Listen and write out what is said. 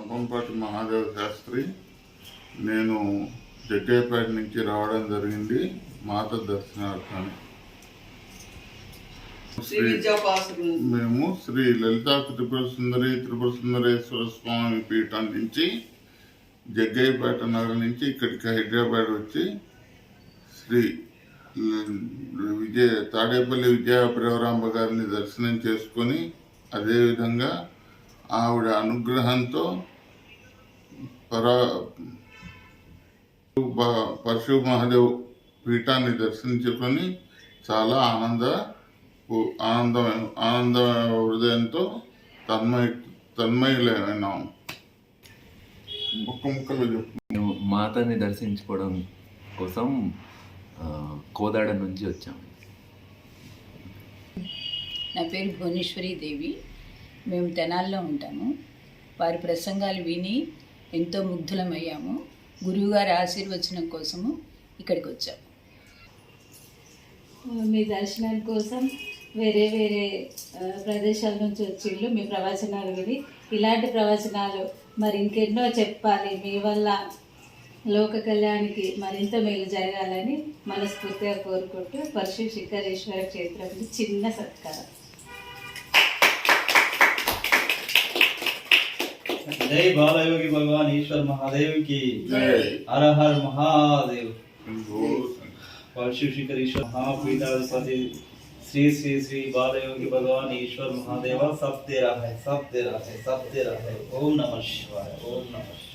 కంపంపాటి మహాదేవ శాస్త్రి. నేను జగ్గయ్యపేట నుంచి రావడం జరిగింది మాత దర్శనార్థాన్ని. మేము శ్రీ లలితా త్రిపుర సుందరేశ్వర స్వామి పీఠం నుంచి జగ్గయ్యపేట నగరం నుంచి ఇక్కడికి హైదరాబాద్ వచ్చి శ్రీ తాడేపల్లి విజయప్రవరాంబ గారిని దర్శనం చేసుకొని, అదేవిధంగా ఆవిడ అనుగ్రహంతో పరశు మహాదేవ్ పీఠాన్ని దర్శించుకొని చాలా ఆనంద హృదయంతో తన్మయులైనాం. ముక్కలు చెప్పు. మాతని దర్శించుకోవడం కోసం కోదాడ నుంచి వచ్చాము. నా పేరు భువనేశ్వరి దేవి. మేము తెనాల్లో ఉంటాము. వారి ప్రసంగాలు విని ఎంతో ముగ్ధులమయ్యాము. గురువుగారి ఆశీర్వచనం కోసము ఇక్కడికి వచ్చాము. మీ దర్శనం కోసం వేరే వేరే ప్రదేశాల నుంచి వచ్చిళ్ళు. మీ ప్రవచనాలు విని ఇలాంటి ప్రవచనాలు మరి ఇంకెన్నో చెప్పాలి, మీ వల్ల లోక కళ్యాణానికి మరింత మేలు జరగాలని మనస్ఫూర్తిగా కోరుకుంటూ పరశు శిఖరేశ్వర క్షేత్రంలో చిన్న సత్కారం. जय बालयोगी भगवान ईश्वर महादेव की हर हर महादेव। शिव शिखरेश्वर महापीठाधिपति श्री श्री श्री बालयोगी भगवान ईश्वर महादेव सब तेरा है, सब तेरा है, सब तेरा है। ओम नमः शिवाय, ओम नमः शिवाय।